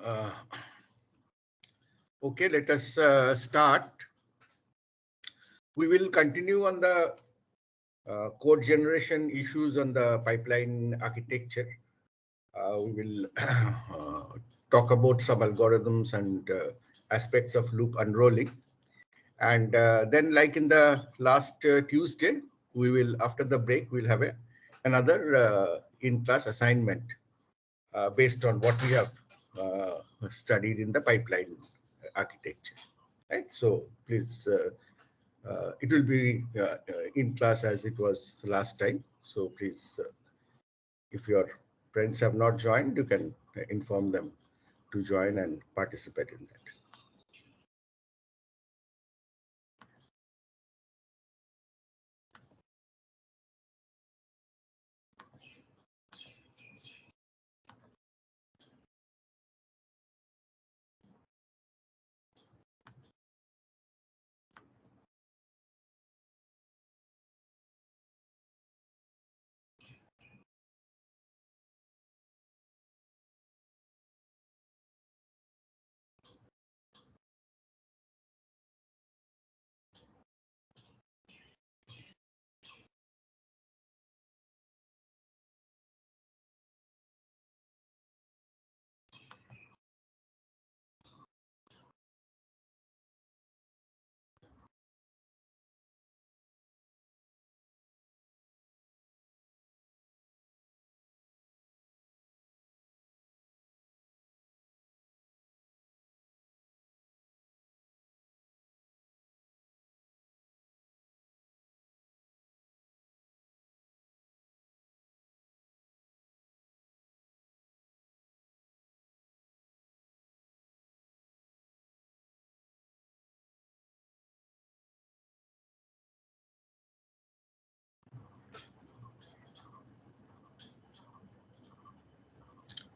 Uh, okay, let us start. We will continue on the code generation issues on the pipeline architecture. We will talk about some algorithms and aspects of loop unrolling. And then, like in the last Tuesday, we will, after the break, we'll have another in-class assignment based on what we have studied in the pipeline architecture. Right? So please, it will be in class as it was last time. So please, if your friends have not joined, you can inform them to join and participate in that.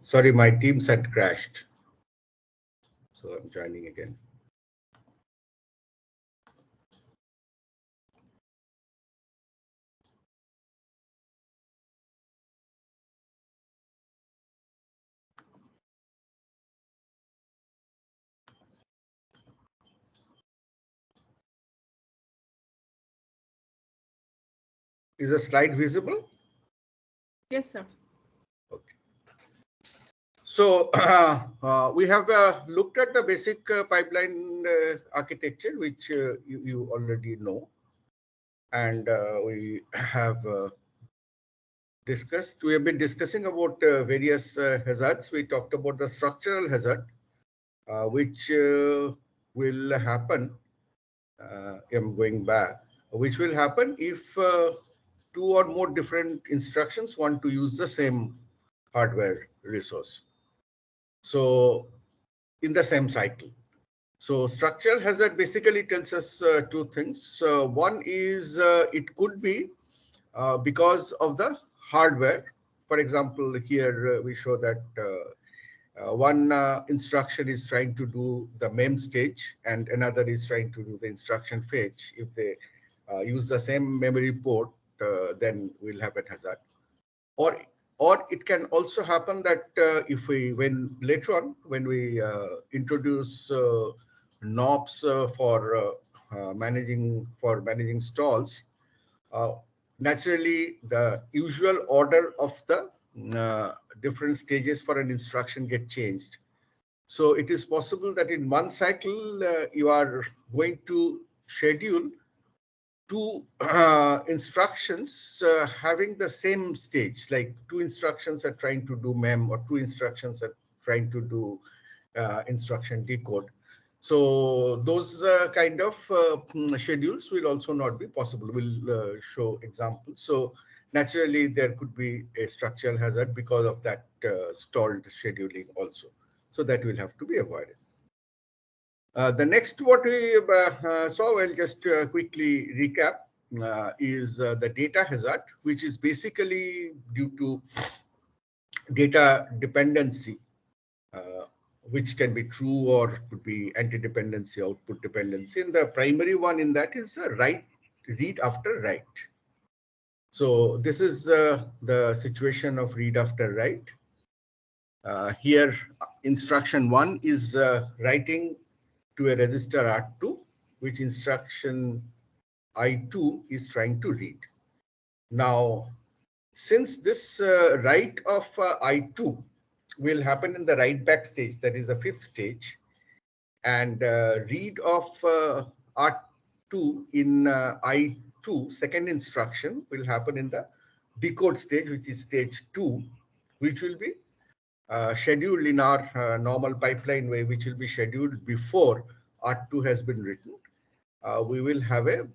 Sorry, my Teams had crashed. So I'm joining again. Is the slide visible? Yes, sir. Okay. So we have looked at the basic pipeline architecture, which you already know. And we have we have been discussing about various hazards. We talked about the structural hazard, which will happen. I'm going back, which will happen if two or more different instructions want to use the same hardware resource. So in the same cycle. So structural hazard basically tells us two things. One is it could be because of the hardware. For example, here we show that one instruction is trying to do the mem stage and another is trying to do the instruction fetch. If they use the same memory port, then we'll have a hazard. Or it can also happen that if we, when later on, when we introduce knobs for managing stalls, uh, naturally the usual order of the different stages for an instruction get changed. So it is possible that in one cycle you are going to schedule two instructions having the same stage, like two instructions are trying to do mem or two instructions are trying to do instruction decode. So those kind of schedules will also not be possible. We'll show examples. So naturally, there could be a structural hazard because of that stalled scheduling also. So that will have to be avoided. The next what we saw, I'll just quickly recap, is the data hazard, which is basically due to data dependency, uh, which can be true or could be anti-dependency, output dependency. And the primary one in that is read after write. So this is the situation of read after write. Here instruction 1 is writing to a register R2, which instruction I2 is trying to read. Now, since this write of I2 will happen in the write back stage, that is the 5th stage, and read of R2 in I2, second instruction, will happen in the decode stage, which is stage 2, which will be scheduled in our normal pipeline way, which will be scheduled before R2 has been written. We will have a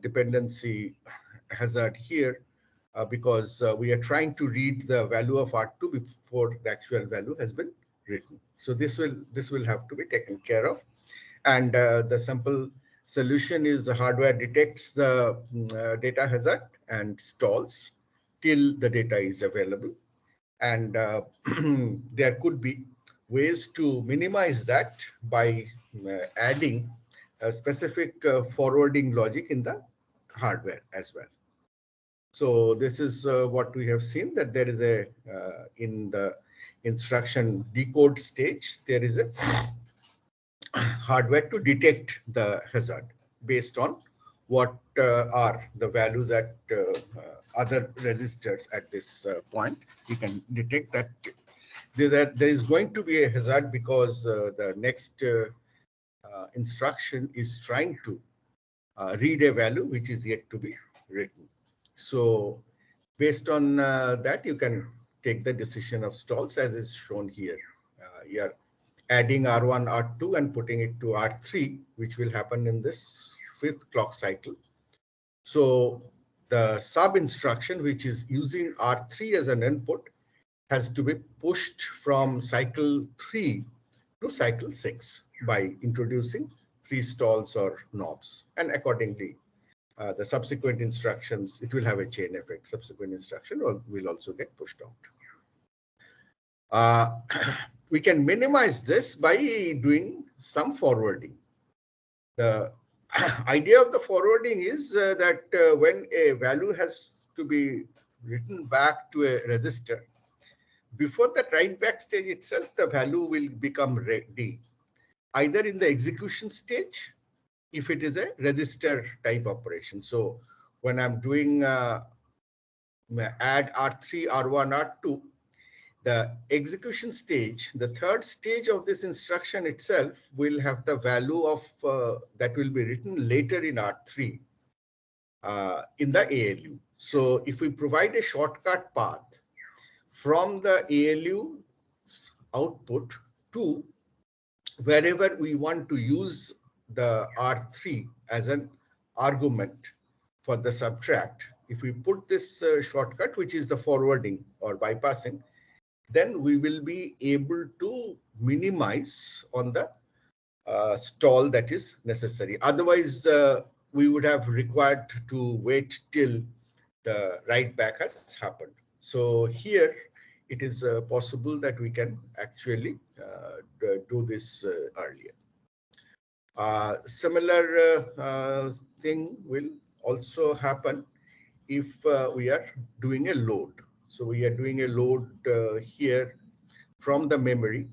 dependency hazard here because we are trying to read the value of R2 before the actual value has been written. So this will have to be taken care of. And the simple solution is the hardware detects the data hazard and stalls till the data is available. And there could be ways to minimize that by adding a specific forwarding logic in the hardware as well. So this is what we have seen, that there is a, in the instruction decode stage, there is a hardware to detect the hazard based on what are the values at other registers at this point. You can detect that there is going to be a hazard because the next instruction is trying to read a value which is yet to be written. So based on that, you can take the decision of stalls as is shown here. You are adding R1, R2 and putting it to R3, which will happen in this 5th clock cycle. So the sub instruction, which is using R3 as an input, has to be pushed from cycle 3 to cycle 6 by introducing 3 stalls or knobs. And accordingly, the subsequent instructions, it will have a chain effect. Subsequent instruction will also get pushed out. We can minimize this by doing some forwarding. The idea of the forwarding is that when a value has to be written back to a register, before that write back stage itself, the value will become ready, either in the execution stage, if it is a register type operation. So when I'm doing add R3, R1, R2, the execution stage, the 3rd stage of this instruction itself will have the value of that will be written later in R3 in the ALU. So if we provide a shortcut path from the ALU output to wherever we want to use the R3 as an argument for the subtract, if we put this shortcut, which is the forwarding or bypassing, then we will be able to minimize on the stall that is necessary. Otherwise, we would have required to wait till the write back has happened. So here it is possible that we can actually do this earlier. Similar thing will also happen if we are doing a load. So we are doing a load here from the memory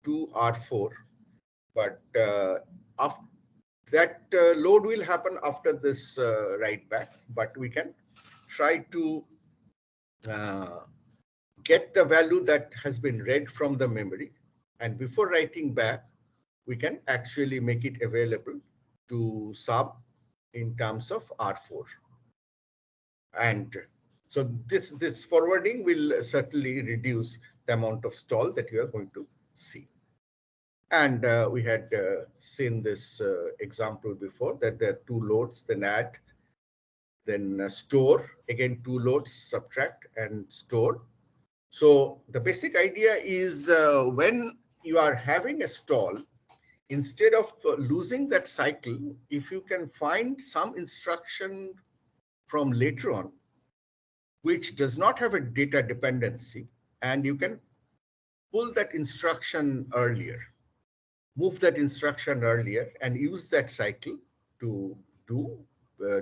to R4, but that load will happen after this write back, but we can try to get the value that has been read from the memory, and before writing back, we can actually make it available to sub in terms of R4. And so this forwarding will certainly reduce the amount of stall that you are going to see. And we had seen this example before, that there are 2 loads, then add, then store, again 2 loads, subtract and store. So the basic idea is when you are having a stall, instead of losing that cycle, if you can find some instruction from later on, which does not have a data dependency, and you can pull that instruction earlier, move that instruction earlier and use that cycle to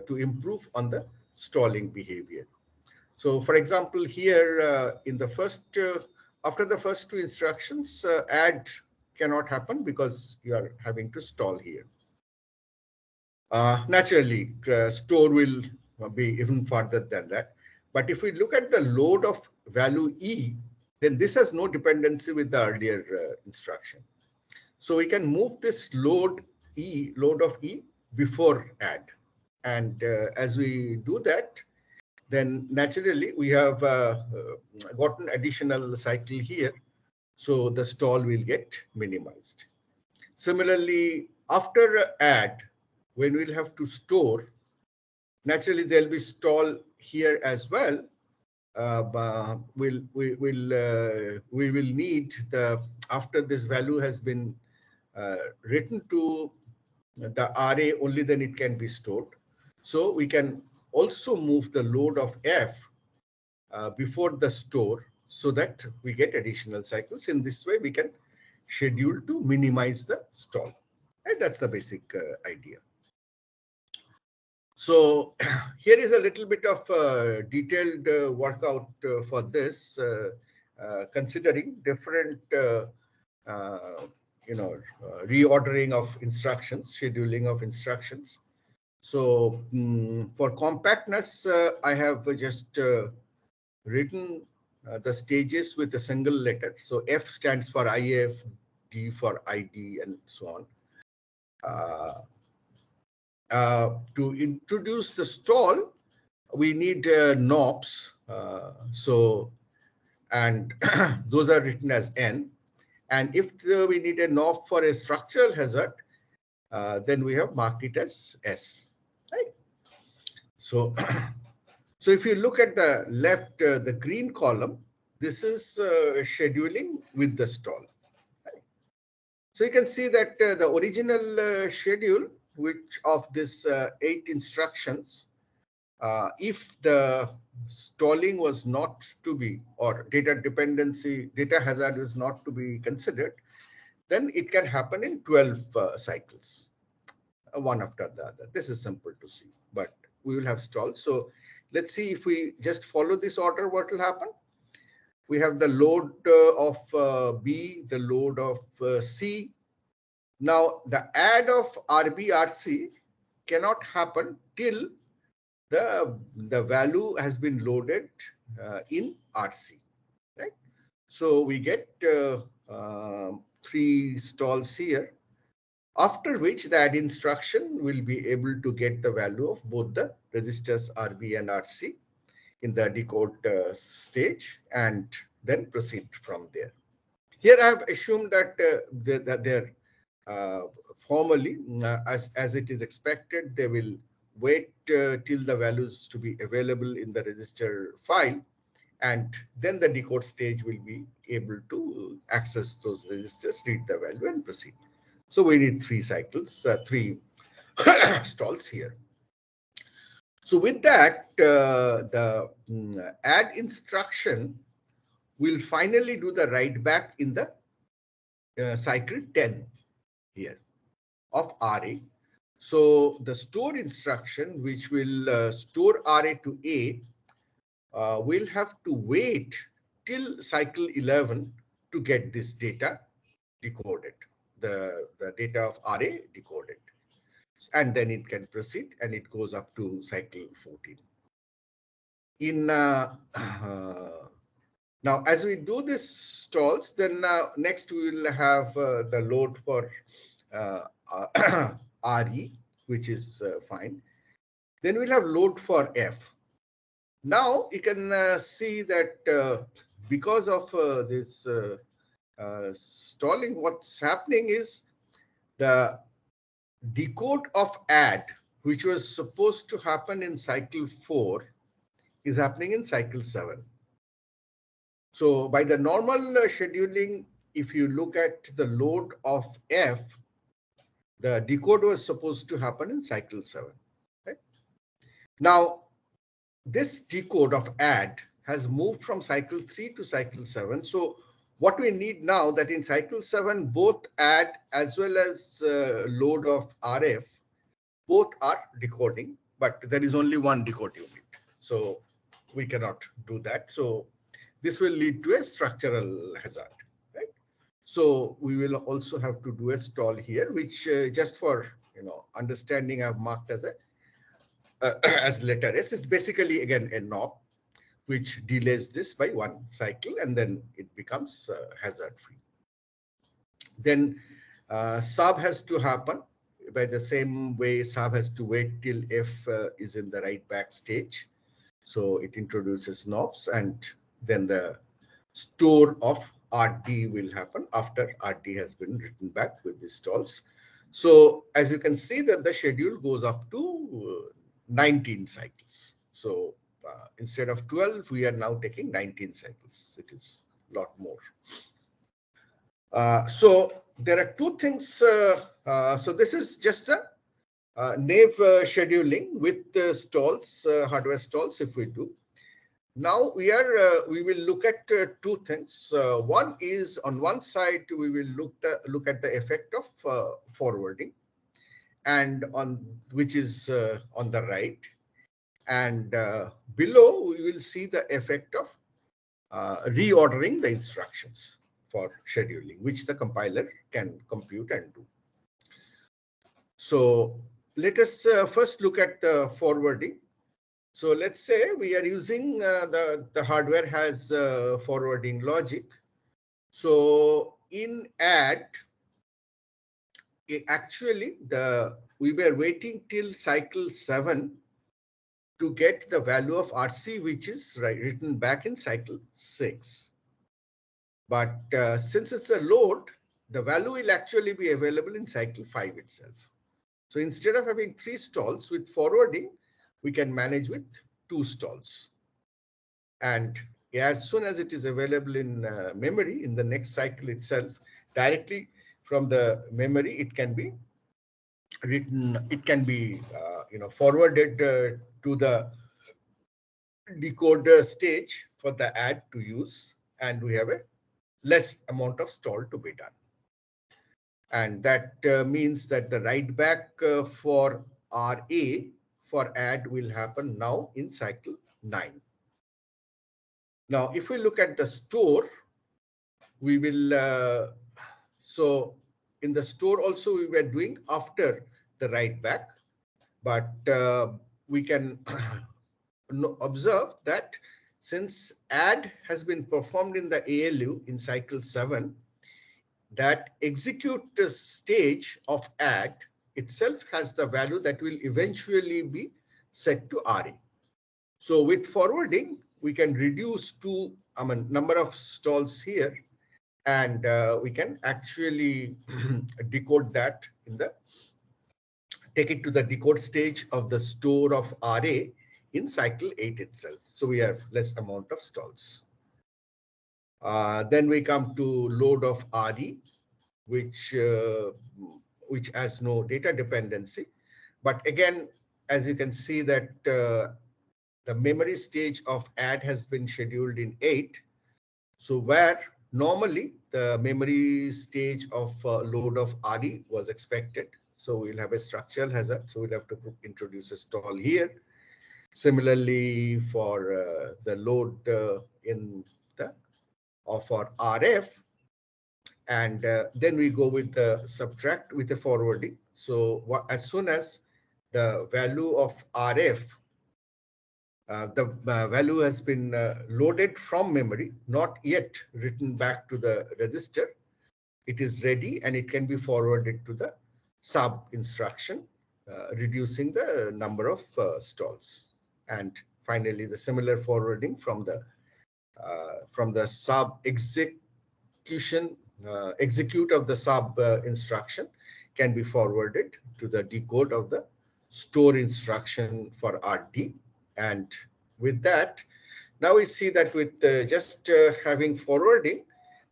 improve on the stalling behavior. So for example, here in the first after the first two instructions, add cannot happen because you are having to stall here. Naturally, store will be even further than that. But if we look at the load of value E, then this has no dependency with the earlier instruction. So we can move this load of E before add. And as we do that, then naturally we have gotten additional cycle here. So the stall will get minimized. Similarly, after add, when we'll have to store, naturally there'll be stall here as well. We will need the, after this value has been written to the array, only then it can be stored. So we can also move the load of F before the store so that we get additional cycles. In this way, we can schedule to minimize the stall. And that's the basic idea. So here is a little bit of detailed workout for this, considering different reordering of instructions, scheduling of instructions. So for compactness, I have just written the stages with a single letter. So F stands for IF, D for ID, and so on. To introduce the stall, we need knobs. And those are written as N. And if we need a knob for a structural hazard, then we have marked it as S. Right? So, so if you look at the left, the green column, this is scheduling with the stall. Right? So you can see that the original schedule, which of this 8 instructions, if the stalling was not to be, or data dependency, data hazard is not to be considered, then it can happen in 12 cycles, one after the other. This is simple to see, but we will have stalls. So let's see if we just follow this order, what will happen. We have the load of B, the load of C. Now the add of RB, RC cannot happen till the value has been loaded in RC, right? So we get 3 stalls here, after which the add instruction will be able to get the value of both the registers RB and RC in the decode stage and then proceed from there. Here I have assumed that they're formally, as it is expected, they will wait till the values to be available in the register file, and then the decode stage will be able to access those registers, read the value, and proceed. So we need 3 cycles, 3 stalls here. So with that, the add instruction will finally do the write back in the cycle 10 here of RA. So the store instruction, which will store RA to A, will have to wait till cycle 11 to get this data decoded, the data of RA decoded. And then it can proceed, and it goes up to cycle 14. Now, as we do this stalls, then next we will have the load for RE, which is fine. Then we'll have load for F. Now you can see that because of this stalling, what's happening is the decode of add, which was supposed to happen in cycle 4, is happening in cycle 7. So by the normal scheduling, if you look at the load of F, the decode was supposed to happen in cycle 7. Right? Now, this decode of add has moved from cycle 3 to cycle 7. So what we need now, that in cycle 7, both add as well as load of RF, both are decoding, but there is only one decode unit. So we cannot do that. So this will lead to a structural hazard, right? So we will also have to do a stall here, which just for understanding, I've marked as a as letter S. Is basically again a knob which delays this by one cycle, and then it becomes hazard free. Then sub has to happen by the same way. Sub has to wait till F is in the write back stage. So it introduces knobs, and then the store of RD will happen after RD has been written back with the stalls. So as you can see that the schedule goes up to 19 cycles. So instead of 12, we are now taking 19 cycles. It is a lot more. So there are two things. So this is just a naive scheduling with stalls, hardware stalls. If we do now, we will look at two things. One is on one side we will look at the effect of forwarding, and on which is on the right, and below we will see the effect of reordering the instructions for scheduling, which the compiler can compute and do. So let us first look at the forwarding. So let's say we are using the hardware has forwarding logic. So in add, actually we were waiting till cycle 7 to get the value of RC, which is written back in cycle 6. But since it's a load, the value will actually be available in cycle 5 itself. So instead of having 3 stalls with forwarding, we can manage with 2 stalls. And as soon as it is available in memory, in the next cycle itself, directly from the memory, it can be written, it can be forwarded to the decoder stage for the add to use, and we have a less amount of stall to be done. And that means that the write back for RA for add will happen now in cycle 9. Now, if we look at the store, we will, so in the store also we were doing after the write back, but we can observe that since add has been performed in the ALU in cycle 7, that execute stage of add itself has the value that will eventually be set to RA. So with forwarding, we can reduce number of stalls here, and we can actually decode that take it to the decode stage of the store of RA in cycle 8 itself. So we have less amount of stalls. Then we come to load of RE, which has no data dependency. But again, as you can see that the memory stage of add has been scheduled in 8. So where normally the memory stage of load of RE was expected. So we'll have a structural hazard. So we'll have to introduce a stall here. Similarly, for the load for RF, and then we go with the subtract with the forwarding. So as soon as the value of RF, the value has been loaded from memory, not yet written back to the register, it is ready and it can be forwarded to the sub instruction, reducing the number of stalls. And finally, the similar forwarding from the sub execute of the sub instruction can be forwarded to the decode of the store instruction for RD. And with that, now we see that with just having forwarding,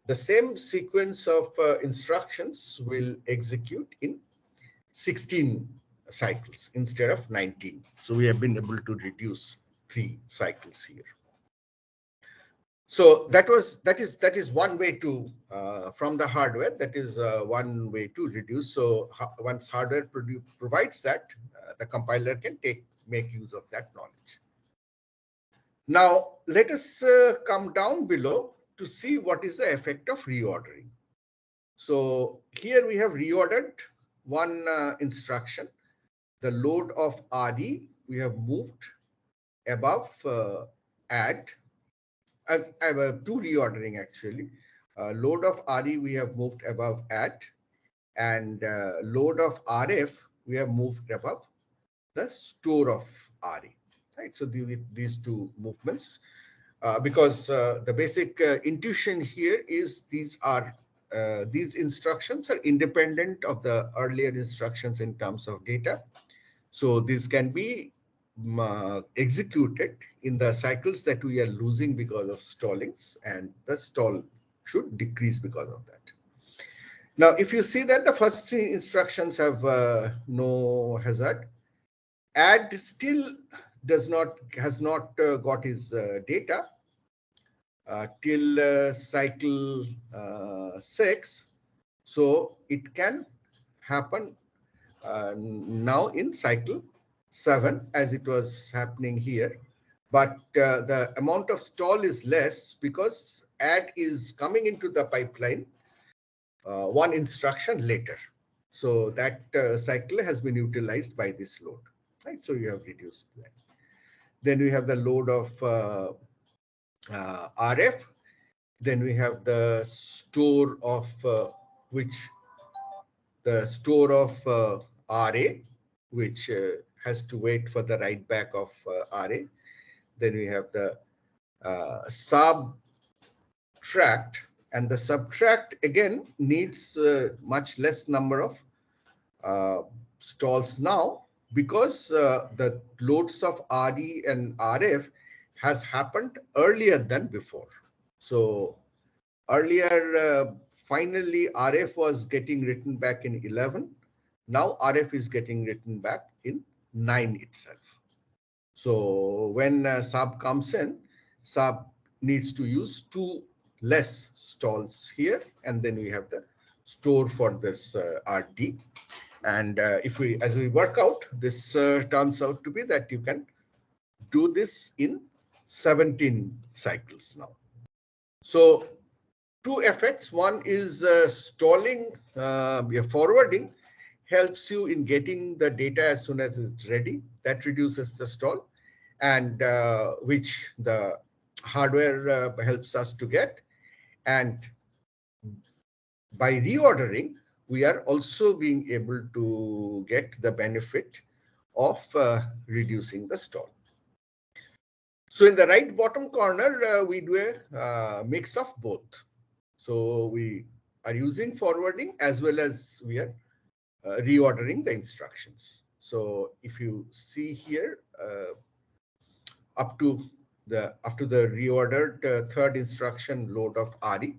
the same sequence of instructions will execute in 16 cycles instead of 19. So we have been able to reduce 3 cycles here. So that is one way to from the hardware. That is one way to reduce. So once hardware provides that, the compiler can make use of that knowledge. Now, let us come down below to see what is the effect of reordering. So here we have reordered one instruction. The load of RE we have moved above add. I have two reordering actually. Load of RE we have moved above add, and load of RF we have moved above the store of RE. Right. So with these two movements, because the basic intuition here is these instructions are independent of the earlier instructions in terms of data. So this can be executed in the cycles that we are losing because of stallings, and the stall should decrease because of that. Now, if you see that the first three instructions have no hazard, add still has not got his data till cycle 6. So it can happen now in cycle 7 as it was happening here. But the amount of stall is less because add is coming into the pipeline one instruction later. So that cycle has been utilized by this load. Right? So you have reduced that. Then we have the load of RF. Then we have the store of RA, which has to wait for the write back of RA. Then we have the subtract, and the subtract again needs much less number of stalls now, because the loads of RE and RF has happened earlier than before. So earlier, finally, RF was getting written back in 11. Now RF is getting written back in 9 itself. So when sub comes in, sub needs to use 2 less stalls here, and then we have the store for this RD. And as we work out, this turns out to be that you can do this in 17 cycles now. So two effects. One is stalling, forwarding helps you in getting the data as soon as it's ready. That reduces the stall, and which the hardware helps us to get. And by reordering, we are also being able to get the benefit of reducing the stall. So in the right bottom corner, we do a mix of both. So we are using forwarding as well as we are reordering the instructions. So if you see here, up to the reordered third instruction load of RE,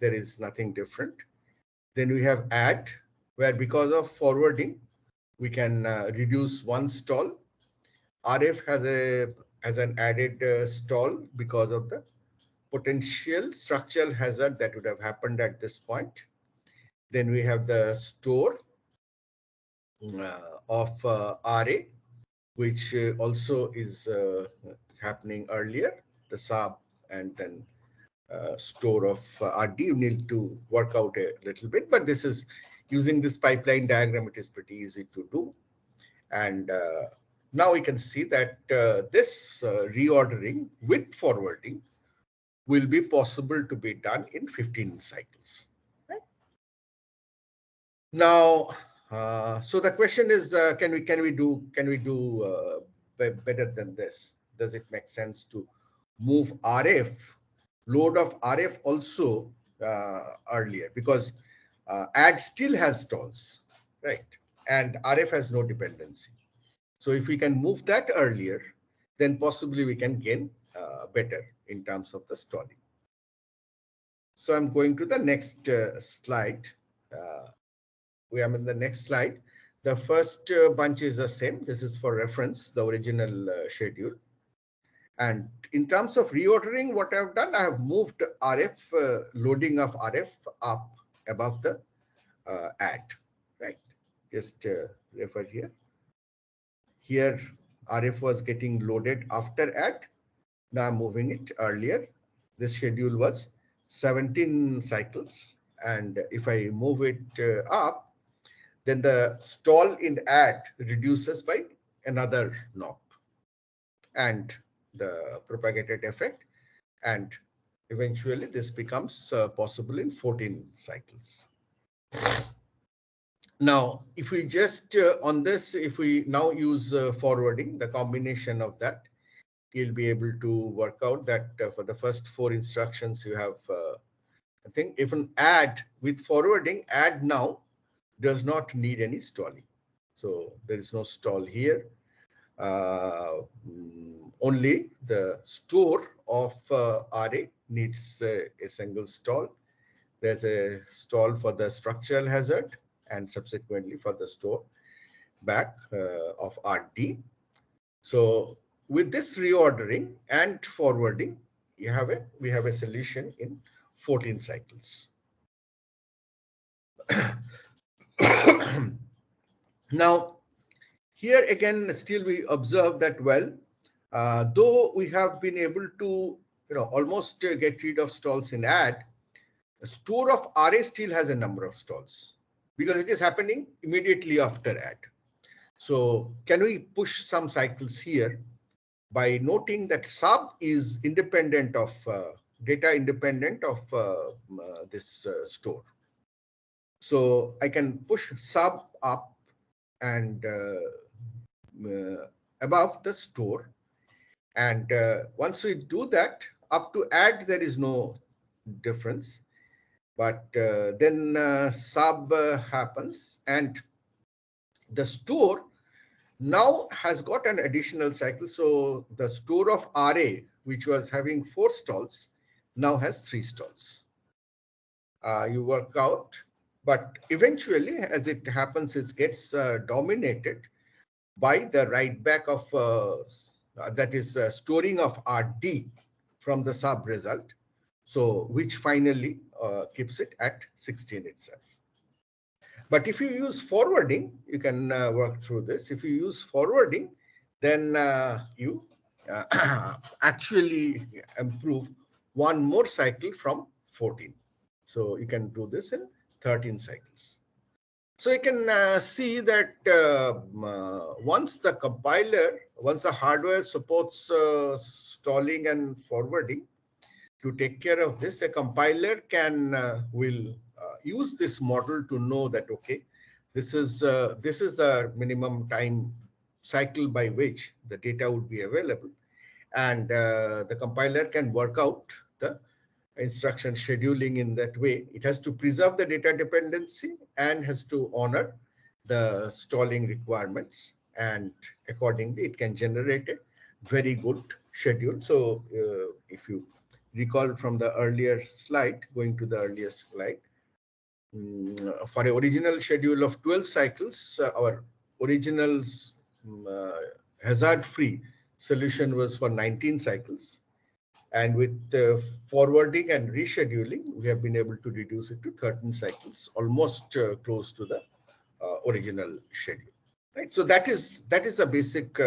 there is nothing different. Then we have add, where because of forwarding, we can reduce one stall. RF has an added stall because of the potential structural hazard that would have happened at this point. Then we have the store of RA, which also is happening earlier, the sub and then store of RD. You need to work out a little bit, but this is using this pipeline diagram, it is pretty easy to do. And now we can see that this reordering with forwarding will be possible to be done in 15 cycles. Right? Now, so the question is, can we do better than this? Does it make sense to move RF load of RF also earlier, because add still has stalls, right? And RF has no dependency. So if we can move that earlier, then possibly we can gain better in terms of the stalling. So I'm going to the next slide. We are in the next slide. The first bunch is the same. This is for reference, the original schedule. And in terms of reordering, what I've done, I have moved RF, loading of RF up above the add, right? Just refer here. Here, RF was getting loaded after add. Now I'm moving it earlier. This schedule was 17 cycles. And if I move it up, then the stall in add reduces by another knob and the propagated effect. And eventually this becomes possible in 14 cycles. Now, if we just on this, if we now use forwarding, the combination of that, you'll be able to work out that for the first 4 instructions, you have, I think, even add with forwarding, add now does not need any stalling. So there is no stall here. Only the store of RA needs a single stall. There's a stall for the structural hazard and subsequently for the store back of RD. So with this reordering and forwarding, we have a solution in 14 cycles. Now, here again, still we observe that, well, though we have been able to, almost get rid of stalls in add, the store of RA still has a number of stalls because it is happening immediately after add. So can we push some cycles here by noting that sub is independent of data independent of this store. So I can push sub up and above the store. And once we do that, up to add, there is no difference. But then sub happens and the store now has got an additional cycle. So the store of RA, which was having 4 stalls, now has 3 stalls. You work out, but eventually, as it happens, it gets dominated by the write back of, that is storing of RD from the sub result. So which finally keeps it at 16 itself. But if you use forwarding, you can work through this. If you use forwarding, then you actually improve 1 more cycle from 14. So you can do this in 13 cycles. So you can see that once the hardware supports stalling and forwarding, to take care of this, a compiler will use this model to know that, okay, this is the minimum time cycle by which the data would be available, and the compiler can work out the instruction scheduling in that way. It has to preserve the data dependency and has to honor the stalling requirements, and accordingly it can generate a very good schedule. So if you recall from the earlier slide, going to the earlier slide, for an original schedule of 12 cycles, our original hazard-free solution was for 19 cycles. And with forwarding and rescheduling, we have been able to reduce it to 13 cycles, almost close to the original schedule. Right. So that is a basic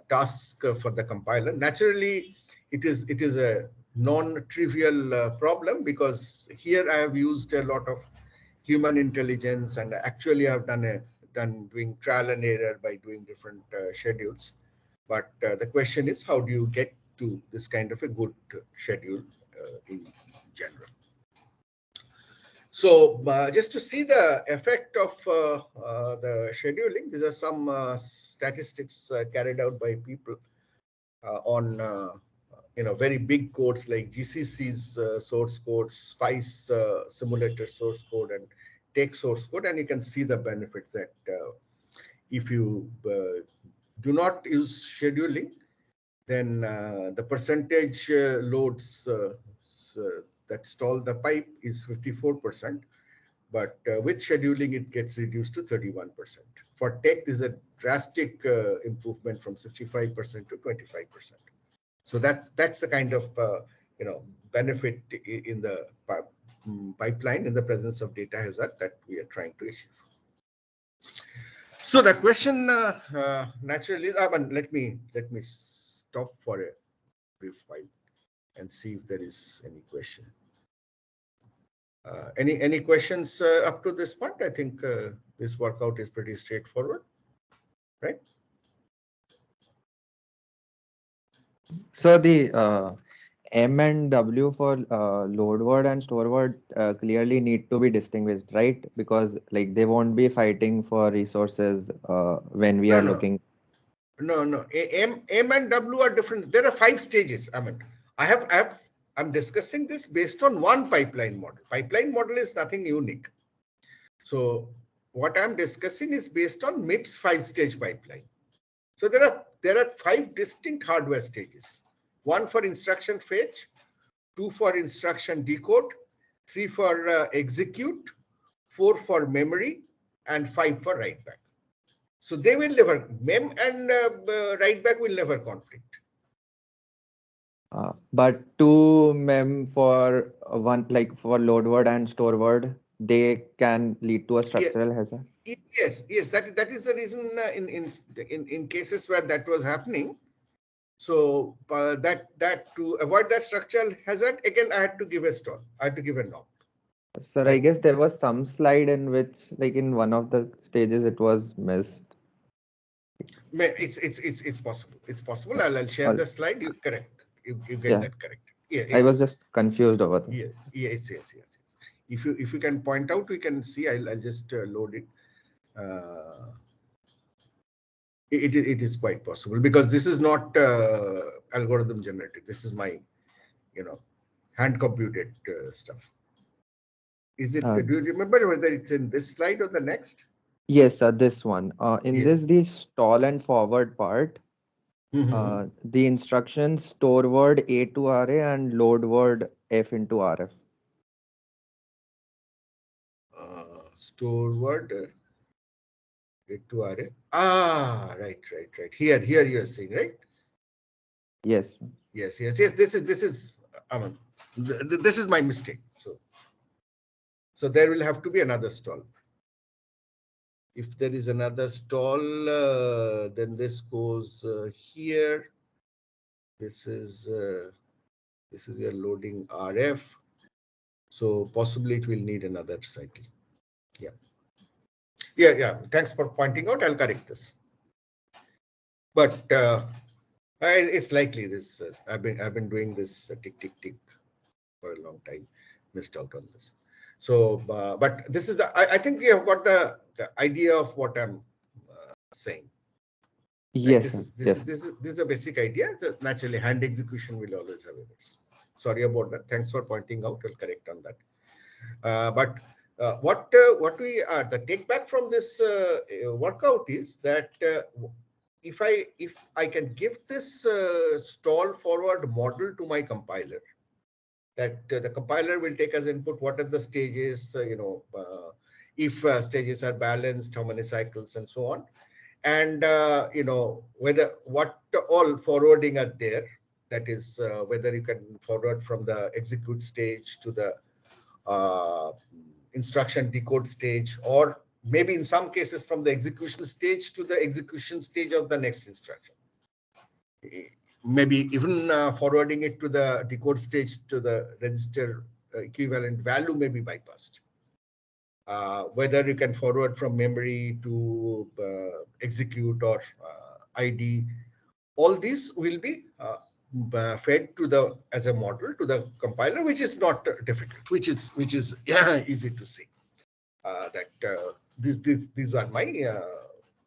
task for the compiler. Naturally, it is a non-trivial problem, because here I have used a lot of human intelligence, and actually I've doing trial and error by doing different schedules. But the question is, how do you get to this kind of a good schedule in general? So just to see the effect of the scheduling, these are some statistics carried out by people on very big codes like GCC's source code, SPICE simulator source code, and take source code, and you can see the benefits that if you do not use scheduling, then the percentage loads that stall the pipe is 54%, but with scheduling it gets reduced to 31%. For tech, this is a drastic improvement from 65% to 25%. So that's the kind of benefit in the pipeline in the presence of data hazard that we are trying to achieve. So the question naturally, let me stop for brief file and see if there is any question. Any questions up to this point? I think this workout is pretty straightforward, right? So the M and W for load word and store word clearly need to be distinguished, right? Because like they won't be fighting for resources when we are looking. No. M and W are different. There are 5 stages. I mean, I'm discussing this based on one pipeline model. Pipeline model is nothing unique. So what I'm discussing is based on MIPS 5-stage pipeline. So there are 5 distinct hardware stages. 1 for instruction fetch, 2 for instruction decode, 3 for execute, 4 for memory, and 5 for write back. So they will never, mem and write back will never conflict. But 2 mem for one, like for load word and store word, they can lead to a structural hazard. Yes. That is the reason in cases where that was happening. So that to avoid that structural hazard, again I had to give a stall. I had to give a knob. Sir, I guess there was some slide in which, like in one of the stages, it was missed. It's possible. It's possible. I'll share the slide. You correct. You get that correct. Yeah. I was just confused over that. Yeah. Yes. If you can point out, we can see. I'll just load it. It is quite possible because this is not algorithm generated. This is my, hand computed stuff. Is it? Do you remember whether it's in this slide or the next? Yes, sir, this one. In this, the stall and forward part, the instructions store word A to RA and load word F into RF. Store word A to RA. Ah, right. Here you are saying, right? Yes. Yes. This is. I mean, this is my mistake. So there will have to be another stall. If there is another stall, then this goes here. This is your loading RF. So possibly it will need another cycle. Yeah. Thanks for pointing out. I'll correct this. But it's likely this. I've been doing this tick for a long time. Missed out on this. So, but this is I think we have got the idea of what I'm saying. Yes, right? Yes. This is a basic idea. So naturally, hand execution will always have errors. Sorry about that. Thanks for pointing out. I'll correct on that. But what we are the take back from this workout is that if I can give this stall forward model to my compiler, that the compiler will take as input what are the stages, if stages are balanced, how many cycles, and so on, and whether what all forwarding are there. That is whether you can forward from the execute stage to the instruction decode stage, or maybe in some cases from the execution stage to the execution stage of the next instruction. Maybe even forwarding it to the decode stage to the register equivalent value may be bypassed. Whether you can forward from memory to execute or ID, all these will be fed to the as a model to the compiler, which is not difficult, which is easy to see. These are my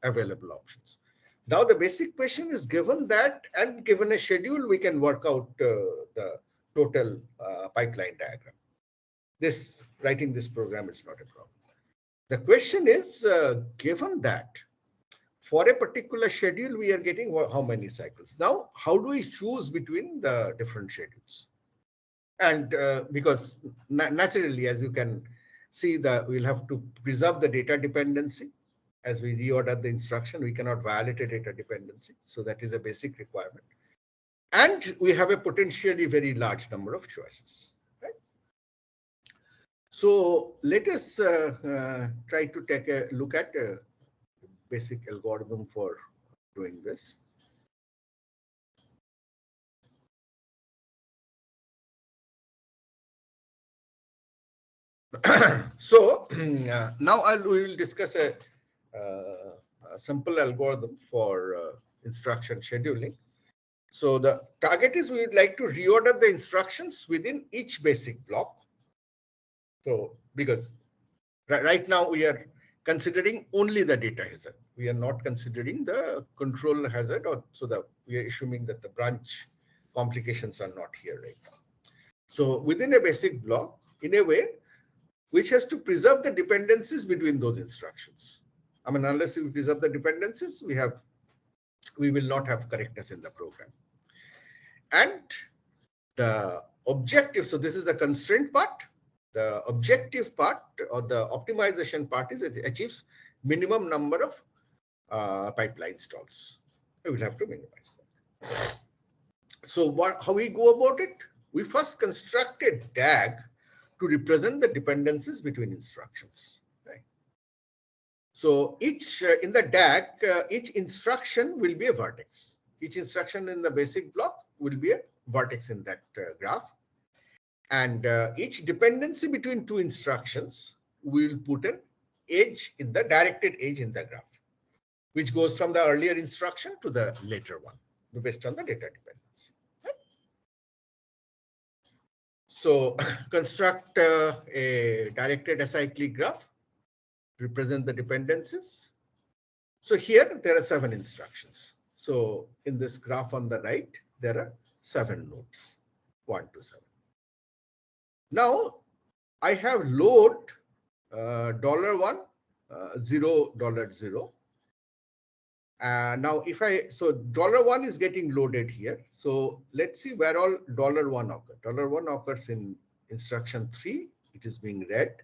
available options. Now the basic question is, given that and given a schedule, we can work out the total pipeline diagram. Writing this program is not a problem. The question is, given that for a particular schedule, we are getting how many cycles? Now, how do we choose between the different schedules? And because naturally, as you can see, we'll have to preserve the data dependency. As we reorder the instruction, we cannot violate a data dependency. So that is a basic requirement. And we have a potentially very large number of choices. Right? So let us try to take a look at a basic algorithm for doing this. So now we will discuss a simple algorithm for instruction scheduling. So the target is we would like to reorder the instructions within each basic block. So because right now we are considering only the data hazard. We are not considering the control hazard, or so that we are assuming that the branch complications are not here right now. So within a basic block, in a way, which has to preserve the dependencies between those instructions. I mean, unless we preserve the dependencies, we will not have correctness in the program. And the objective, so this is the constraint part. The objective part or the optimization part is it achieves minimum number of pipeline stalls. We will have to minimize that. So how we go about it? We first construct a DAG to represent the dependencies between instructions. Right? So in the DAG, each instruction will be a vertex. Each instruction in the basic block will be a vertex in that graph. And each dependency between two instructions will put an edge in the directed edge in the graph, which goes from the earlier instruction to the later one, based on the data dependency. Okay? So construct a directed acyclic graph, represent the dependencies. So here there are 7 instructions. So in this graph on the right, there are 7 nodes, 1 to 7. Now I have load $1, $0, $0. Now if so $1 is getting loaded here. So let's see where all $1 occurs. $1 occurs in instruction 3, it is being read.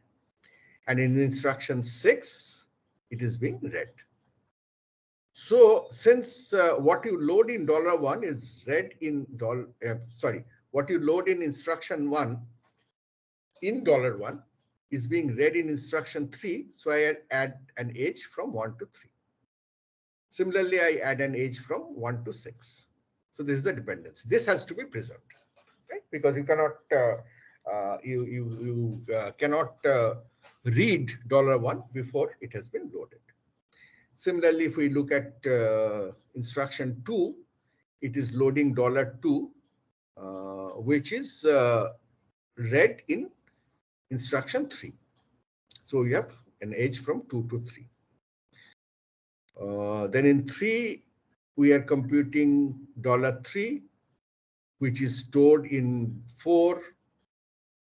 And in instruction 6, it is being read. So since what you load in $1 is read in what you load in instruction 1 in $1 is being read in instruction 3. So I add an edge from 1 to 3. Similarly, I add an edge from 1 to 6. So this is the dependency. This has to be preserved, right? Because you cannot cannot read $1 before it has been loaded. Similarly, if we look at instruction 2, it is loading $2, which is read in instruction 3. So you have an edge from 2 to 3. Then in 3, we are computing $3, which is stored in 4.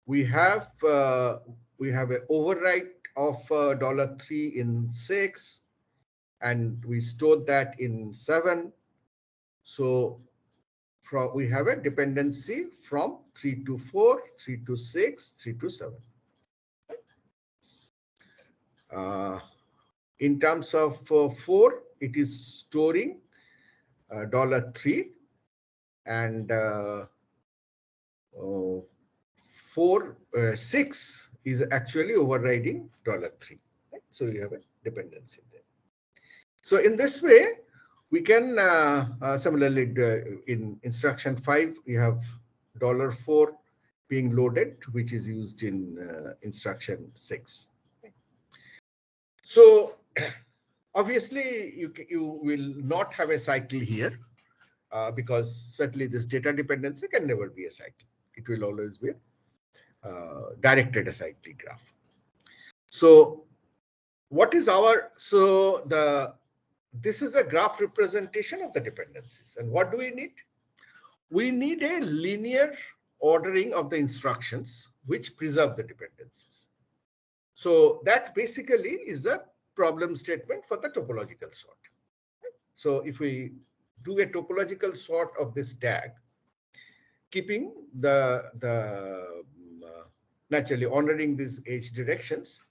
We have an overwrite of $3 in 6, and we stored that in 7. So we have a dependency from 3 to 4, 3 to 6, 3 to 7. In terms of 4, it is storing $3, and 6 is actually overriding $3. Right? So you have a dependency there. So in this way, we can similarly in instruction 5, we have $4 being loaded, which is used in instruction 6. So obviously, you will not have a cycle here because certainly this data dependency can never be a cycle. It will always be a directed acyclic graph. So what is this is a graph representation of the dependencies. And what do we need? We need a linear ordering of the instructions which preserve the dependencies. So that basically is a problem statement for the topological sort. So if we do a topological sort of this DAG, keeping naturally honoring these edge directions,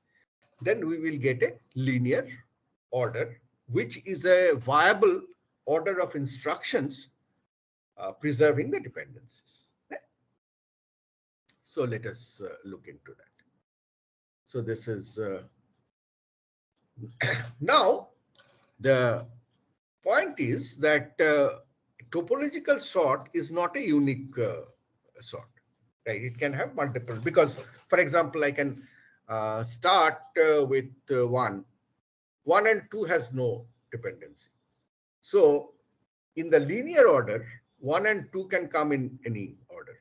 then we will get a linear order, which is a viable order of instructions preserving the dependencies. Right? So let us look into that. So this is now the point is that topological sort is not a unique sort, right? It can have multiple, because for example, I can start with 1. 1 and 2 has no dependency. So in the linear order, 1 and 2 can come in any order.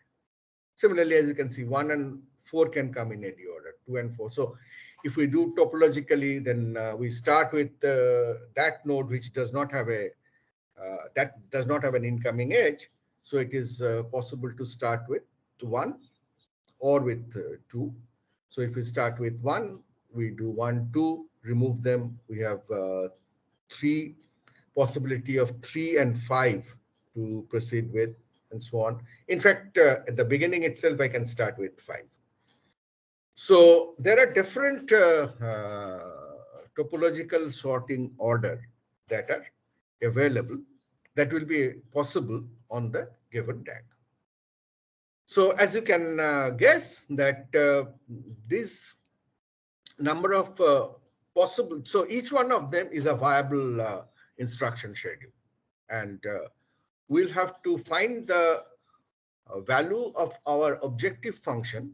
Similarly, as you can see, 1 and 4 can come in any order, 2 and 4. So if we do topologically, then we start with that node which does not have an incoming edge. So it is possible to start with 1 or with 2. So if we start with 1, we do 1, 2, remove them. We have 3, possibility of 3 and 5 to proceed with, and so on. In fact, at the beginning itself, I can start with 5. So there are different topological sorting order that are available that will be possible on the given DAG. So as you can guess that this number of possible, so each one of them is a viable instruction schedule, and we'll have to find the value of our objective function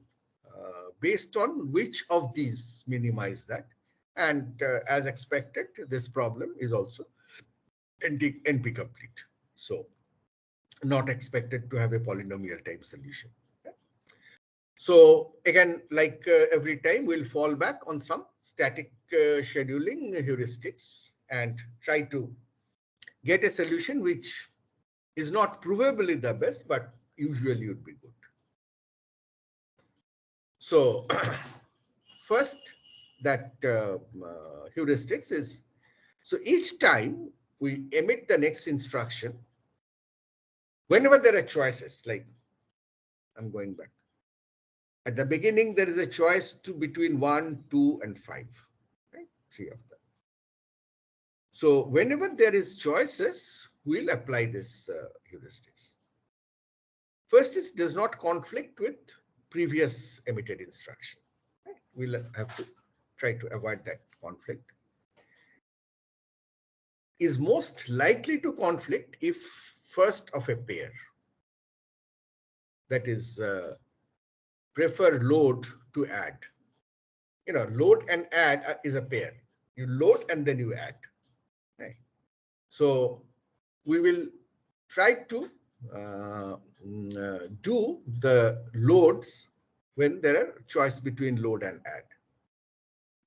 based on which of these minimize that. And as expected, this problem is also NP complete. So not expected to have a polynomial type solution. So again, like every time, we'll fall back on some static scheduling heuristics and try to get a solution which is not provably the best, but usually would be good. So first, that heuristics is, so each time we emit the next instruction, whenever there are choices, like I'm going back. At the beginning, there is a choice between 1, 2, and 5, right? 3 of them. So whenever there is choices, we'll apply this heuristics. First, it does not conflict with previous emitted instruction. Right? We'll have to try to avoid that conflict. Is most likely to conflict if first of a pair. That is, prefer load to add. You know, load and add is a pair. You load and then you add. Right? So we will try to do the loads when there are choice between load and add.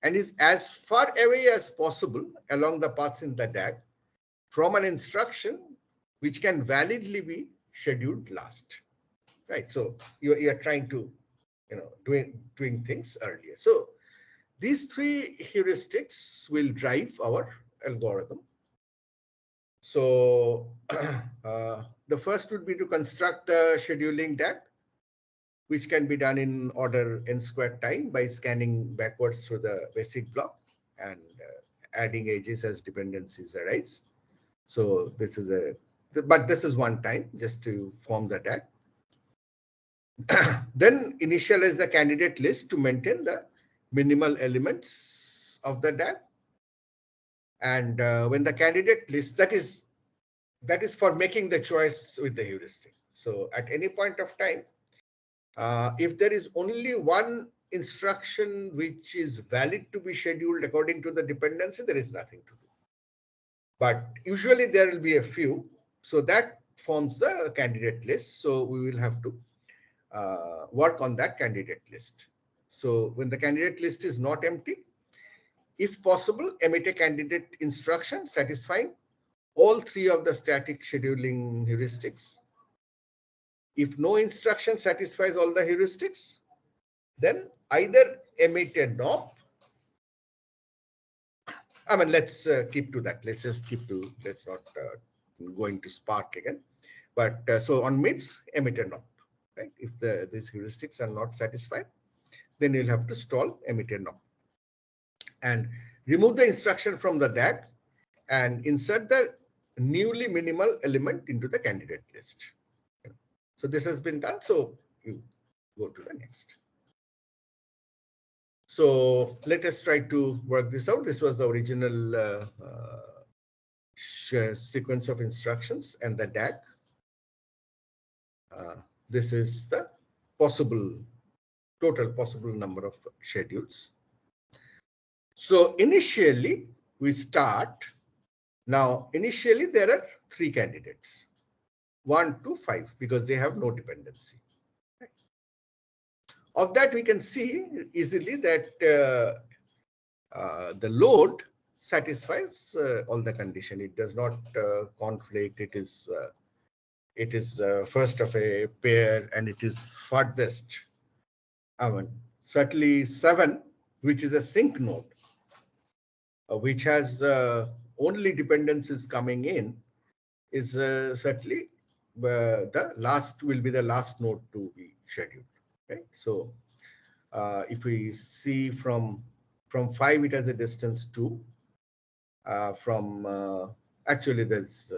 And is as far away as possible along the paths in the DAG from an instruction which can validly be scheduled last. Right? So you are trying to, you know, doing things earlier. So these 3 heuristics will drive our algorithm. So the first would be to construct the scheduling DAG, which can be done in order n² time by scanning backwards through the basic block and adding edges as dependencies arise. So this is but this is one time just to form the DAG. Then initialize the candidate list to maintain the minimal elements of the DAG. And when the candidate list, that is for making the choice with the heuristic. So at any point of time, if there is only one instruction which is valid to be scheduled according to the dependency, there is nothing to do. But usually there will be a few. So that forms the candidate list. So we will have to work on that candidate list. So when the candidate list is not empty, if possible, emit a candidate instruction satisfying all 3 of the static scheduling heuristics. If no instruction satisfies all the heuristics, then either emit a NOP. I mean, let's keep to that. Let's just keep to, let's not go into Spark again. But so on MIPS, emit a NOP. Right? If these heuristics are not satisfied, then you'll have to stall emit a NOP. And remove the instruction from the DAG and insert the newly minimal element into the candidate list. So this has been done. So you go to the next. So let us try to work this out. This was the original sequence of instructions and the DAG. This is the total possible number of schedules. So initially we start. Now, initially there are 3 candidates, 1, 2, 5, because they have no dependency. Of that, we can see easily that the load satisfies all the condition. It does not conflict. It is first of a pair, and it is farthest. I mean, certainly 7, which is a sync node, which has only dependencies coming in, is certainly the last will be the last node to be scheduled. Okay, so if we see from 5, it has a distance 2. Actually, there's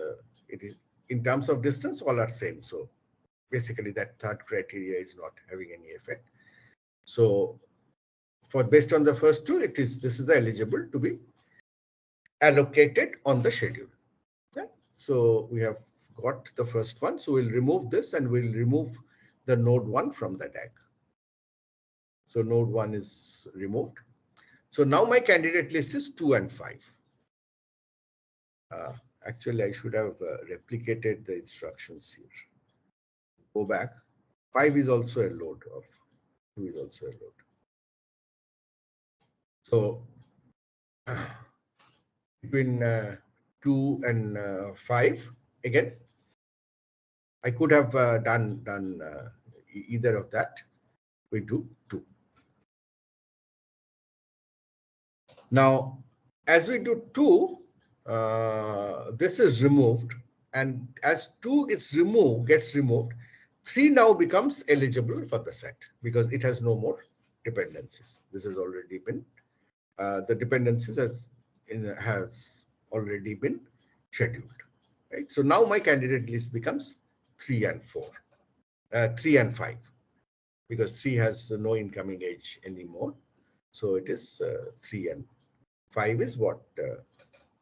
it is in terms of distance, all are same. So basically, that third criteria is not having any effect. So based on the first 2, this is eligible to be allocated on the schedule. Okay? So we have got the first one. So we'll remove this, and we'll remove the node 1 from the DAG. So node 1 is removed. So now my candidate list is 2 and 5. Actually, I should have replicated the instructions here. Go back. 5 is also a load of 2 is also a load. So between 2 and 5, again, I could have done either of that. We do 2. Now, as we do 2, this is removed, and as 2 gets removed, 3 now becomes eligible for the set because it has no more dependencies. This has already been the dependencies has already been scheduled. Right. So now my candidate list becomes 3 and 4, 3 and 5, because 3 has no incoming edge anymore. So it is 3 and 5 is what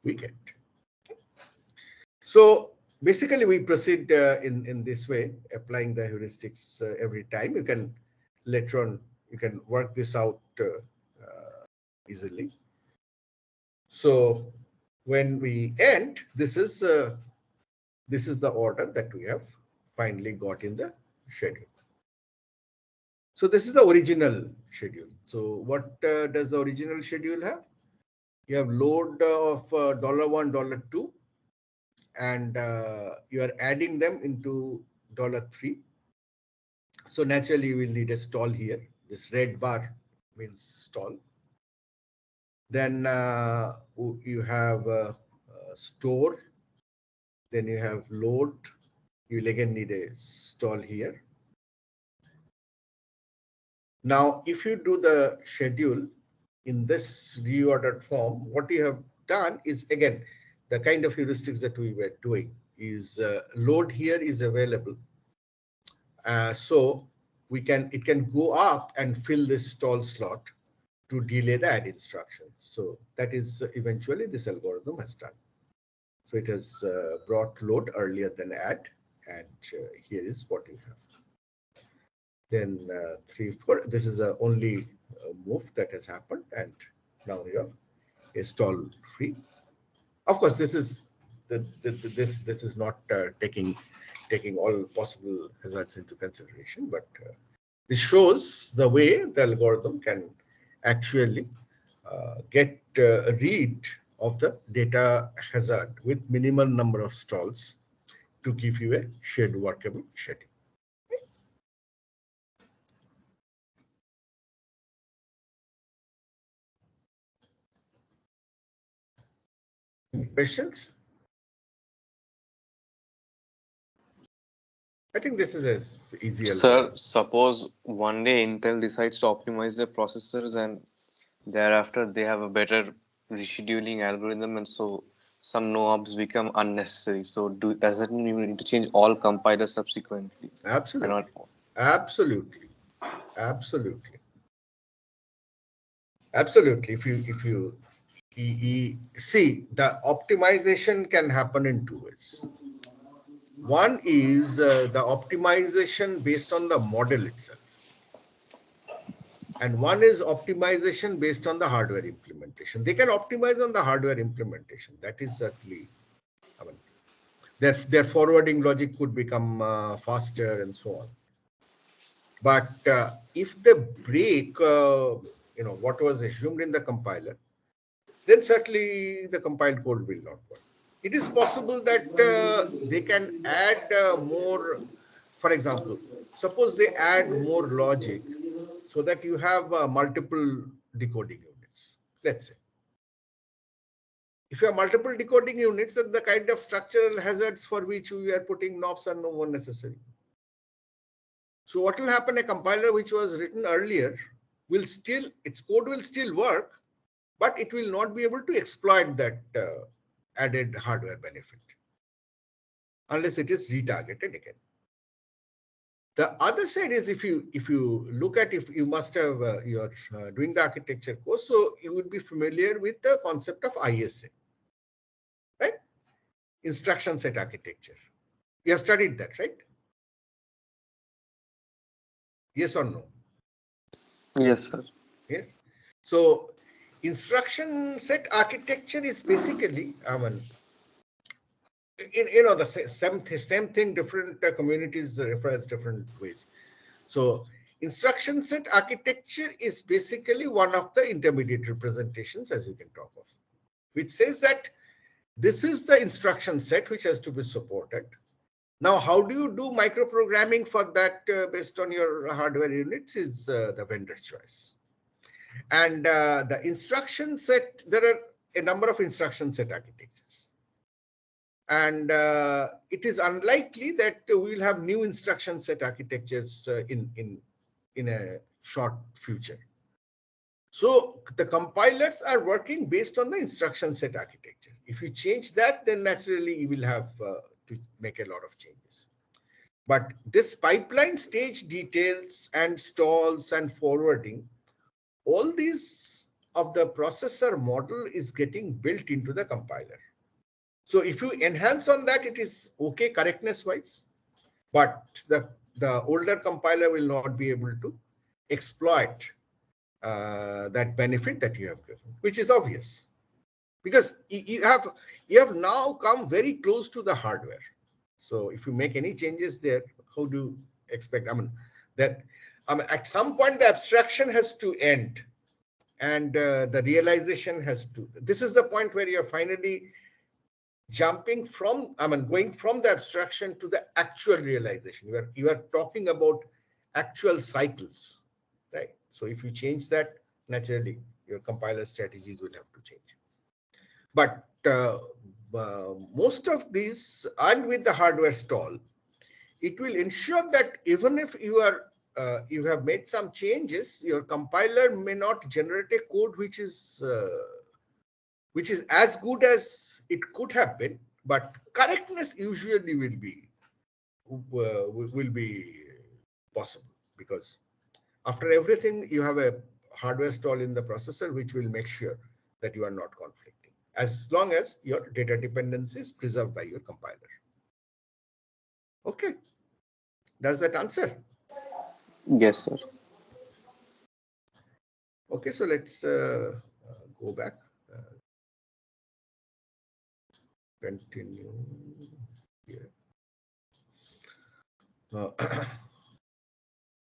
we get. So basically, we proceed in this way, applying the heuristics every time. You can later on work this out easily. So when we end, this is the order that we have finally got in the schedule. So this is the original schedule. So what does the original schedule have? You have load of $1, $2, and you are adding them into $3. So naturally, you will need a stall here. This red bar means stall. Then you have store. Then you have load. You will again need a stall here. Now, if you do the schedule in this reordered form, what you have done is, again, the kind of heuristics that we were doing is load here is available. So it can go up and fill this stall slot to delay the add instruction. So that is eventually this algorithm has done. So it has brought load earlier than add, and here is what you have. Then 3, 4. This is the only move that has happened, and now you have a stall free. Of course, this is this is not taking all possible hazards into consideration, but this shows the way the algorithm can actually get a read of the data hazard with minimal number of stalls to give you a workable schedule. Any questions? I think this is as easy as. Sir, suppose one day Intel decides to optimize their processors and thereafter they have a better rescheduling algorithm, and so some knobs become unnecessary. So does that mean you need to change all compilers subsequently? Absolutely. Absolutely. Absolutely. Absolutely. If you see, the optimization can happen in 2 ways. One is the optimization based on the model itself. and one is optimization based on the hardware implementation. They can optimize on the hardware implementation. That is certainly, I mean, their forwarding logic could become faster and so on. But if they break, what was assumed in the compiler, then certainly the compiled code will not work. It is possible that they can add more. For example, suppose they add more logic so that you have multiple decoding units. Let's say, if you have multiple decoding units, then the kind of structural hazards for which we are putting knobs are no more necessary. So what will happen? A compiler which was written earlier will still, its code will still work, but it will not be able to exploit that added hardware benefit unless it is retargeted again. The other side is if you look at, if you must have you're doing the architecture course, so you would be familiar with the concept of ISA, right? Instruction set architecture. You have studied that, right? Yes or no? Yes, sir. Yes. So instruction set architecture is basically, I mean, the same thing, different communities refer as different ways. So instruction set architecture is basically one of the intermediate representations, as you can talk of, which says that this is the instruction set which has to be supported. Now, how do you do microprogramming for that based on your hardware units is the vendor's choice. And the instruction set, there are a number of instruction set architectures. And it is unlikely that we'll have new instruction set architectures in a short future. So the compilers are working based on the instruction set architecture. If you change that, then naturally you will have to make a lot of changes. But this pipeline stage details and stalls and forwarding, all these of the processor model is getting built into the compiler. So if you enhance on that, it is okay correctness wise, but the older compiler will not be able to exploit that benefit that you have given, which is obvious because you have now come very close to the hardware. So if you make any changes there, how do you expect? At some point the abstraction has to end, and the realization has to. This is the point where you're finally jumping from, going from the abstraction to the actual realization. You are talking about actual cycles, right? So if you change that, naturally your compiler strategies will have to change. But most of these, and with the hardware stall, it will ensure that even if you have made some changes, your compiler may not generate a code which is as good as it could have been, but correctness usually will be possible, because after everything you have a hardware stall in the processor which will make sure that you are not conflicting, as long as your data dependency is preserved by your compiler. Okay, does that answer? Yes, sir. Okay, so let's go back. Continue here.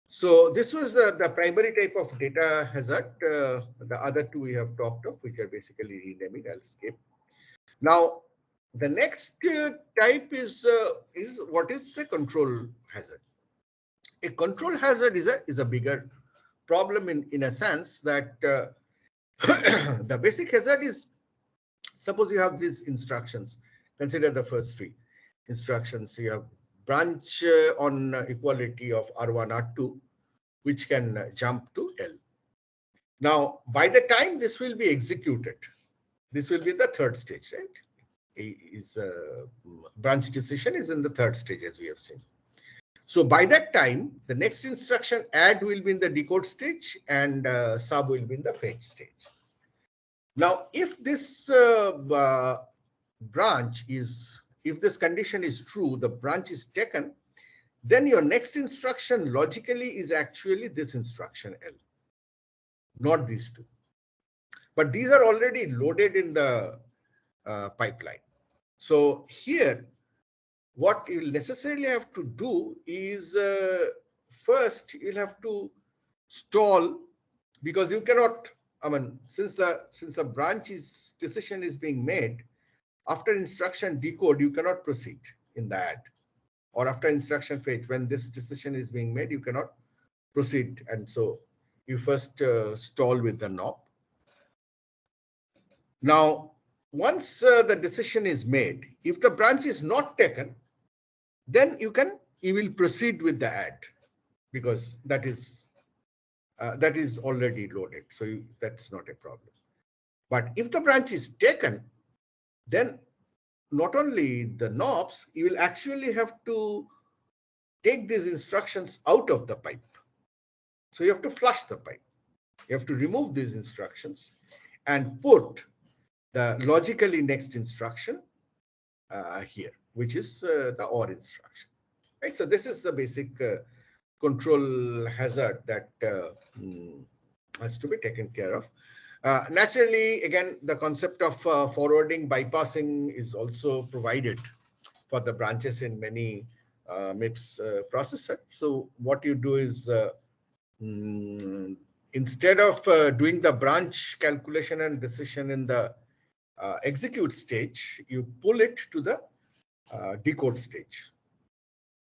So this was the primary type of data hazard. The other two we have talked of, which are basically renaming. I'll skip. Now, the next type is what is the control hazard? A control hazard is a bigger problem in a sense that the basic hazard is, suppose you have these instructions. Consider the first three instructions. You have branch on equality of R1, R2, which can jump to L. Now, by the time this will be executed, this will be the third stage, right? Branch decision is in the third stage, as we have seen. So by that time, the next instruction add will be in the decode stage, and sub will be in the fetch stage. Now, if this branch is, if this condition is true, the branch is taken, then your next instruction logically is actually this instruction L. not these two. But these are already loaded in the pipeline. So here, what you'll necessarily have to do is first you'll have to stall, because you cannot, I mean, since the branch decision is being made, after instruction decode, you cannot proceed in the add. Or after instruction fetch, when this decision is being made, you cannot proceed. And so you first stall with the knob. Now, once the decision is made, if the branch is not taken, then you will proceed with the add, because that is already loaded. So that's not a problem. But if the branch is taken, then not only the knobs, you will actually have to take these instructions out of the pipe. So you have to flush the pipe. You have to remove these instructions and put the logically next instruction here, which is the OR instruction. Right. So this is the basic control hazard that has to be taken care of. Naturally, again, the concept of forwarding bypassing is also provided for the branches in many MIPS processor. So what you do is instead of doing the branch calculation and decision in the execute stage, you pull it to the decode stage.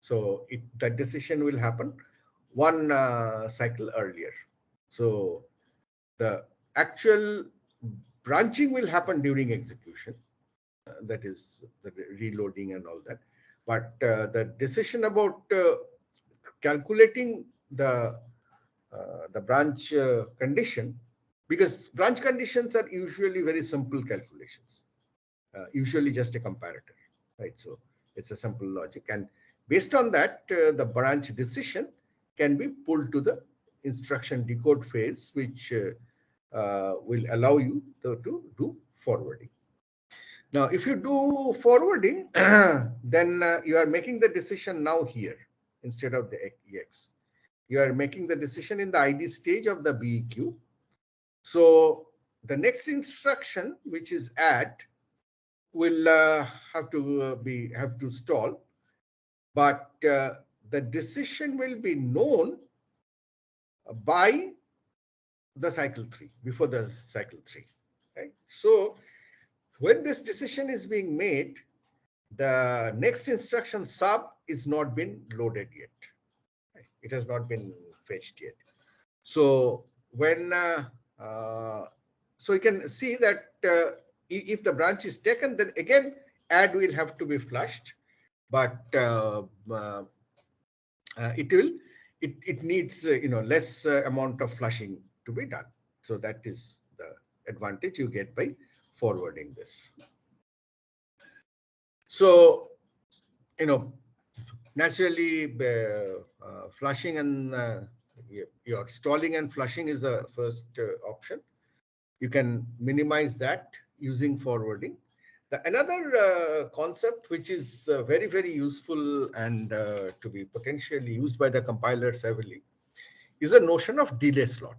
So that decision will happen one cycle earlier. So the actual branching will happen during execution. That is the reloading and all that. But the decision about calculating the branch condition, because branch conditions are usually very simple calculations, usually just a comparator, right? So it's a simple logic, and based on that, the branch decision can be pulled to the instruction decode phase, which will allow you to do forwarding. Now, if you do forwarding, then you are making the decision now here instead of the EX. You are making the decision in the ID stage of the BEQ. So the next instruction, which is add, will have to stall, but the decision will be known by the cycle 3, before the cycle 3. Right? So when this decision is being made, the next instruction sub is not been loaded yet. Right? It has not been fetched yet. So when so you can see that if the branch is taken, then again add will have to be flushed, but it needs less amount of flushing to be done. So that is the advantage you get by forwarding this. So naturally flushing and your stalling and flushing is the first option. You can minimize that using forwarding. Another concept which is very, very useful and to be potentially used by the compilers heavily is a notion of delay slot.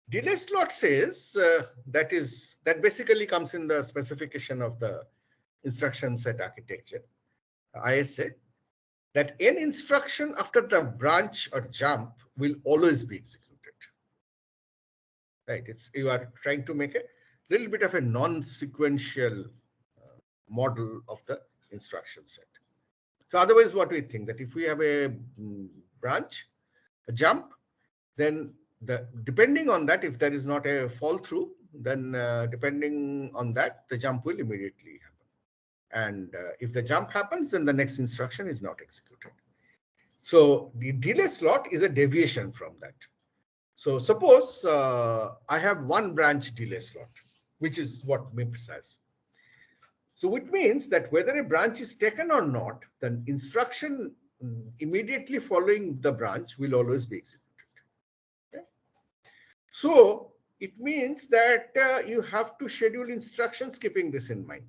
Delay slot says that basically comes in the specification of the instruction set architecture, ISA, that any instruction after the branch or jump will always be executed. Right? You are trying to make a little bit of a non-sequential model of the instruction set. So otherwise, what we think that if we have a branch, a jump, then depending on that, if there is not a fall through, then depending on that, the jump will immediately happen. And if the jump happens, then the next instruction is not executed. So the delay slot is a deviation from that. So suppose I have one branch delay slot, which is what MIPS has. So which means that whether a branch is taken or not, the instruction immediately following the branch will always be executed. Okay? So it means that you have to schedule instructions keeping this in mind.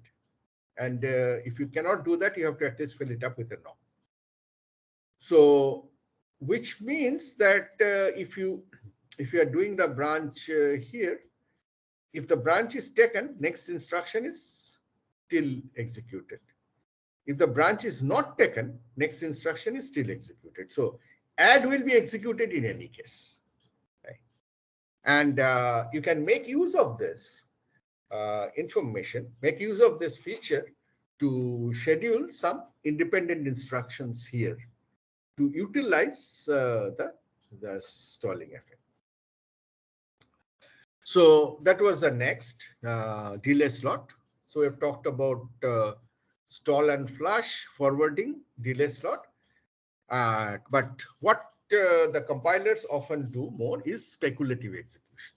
And if you cannot do that, you have to at least fill it up with a knob. So which means that if you if you are doing the branch here, if the branch is taken, next instruction is still executed. If the branch is not taken, next instruction is still executed. So add will be executed in any case. Right? And you can make use of this information, make use of this feature to schedule some independent instructions here to utilize the stalling effect. So that was the next delay slot. So we have talked about stall and flush, forwarding, delay slot. But what the compilers often do more is speculative execution.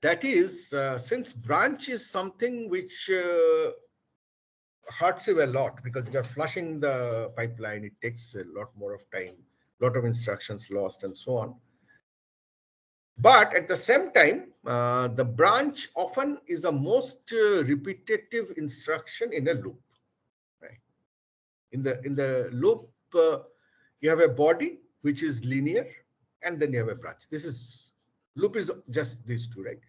That is, since branch is something which hurts you a lot because you are flushing the pipeline, it takes a lot more of time, a lot of instructions lost and so on. But at the same time, the branch often is the most repetitive instruction in a loop. Right? In the loop, you have a body which is linear, and then you have a branch. Loop is just these two, right?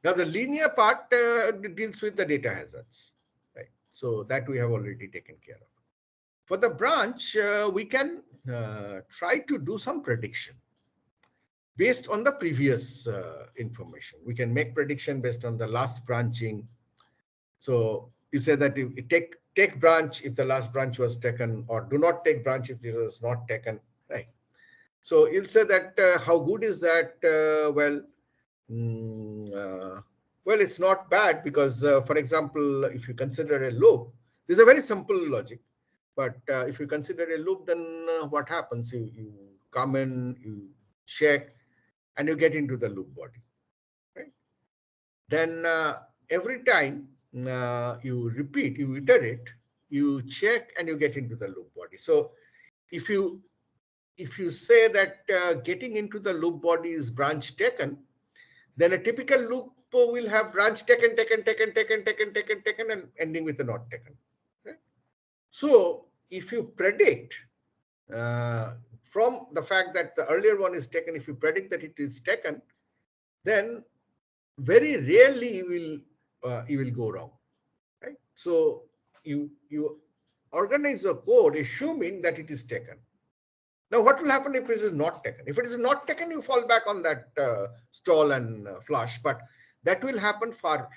Now the linear part deals with the data hazards, right? So that we have already taken care of. For the branch, we can try to do some prediction based on the previous information. We can make prediction based on the last branching. So you say that you take branch if the last branch was taken, or do not take branch if it was not taken, right? So you'll say that how good is that? Well, it's not bad because, for example, if you consider a loop, this is a very simple logic. But if you consider a loop, then what happens? You come in, you check, and you get into the loop body. Right? Then every time you repeat, you iterate, you check, and you get into the loop body. So if you say that getting into the loop body is branch taken, then a typical loop will have branch taken, and ending with a not taken. Right? So if you predict from the fact that the earlier one is taken, if you predict that it is taken, then very rarely you will go wrong. Right? So you organize your code assuming that it is taken. Now, what will happen if it is not taken? If it is not taken, you fall back on that stall and flush, but that will happen far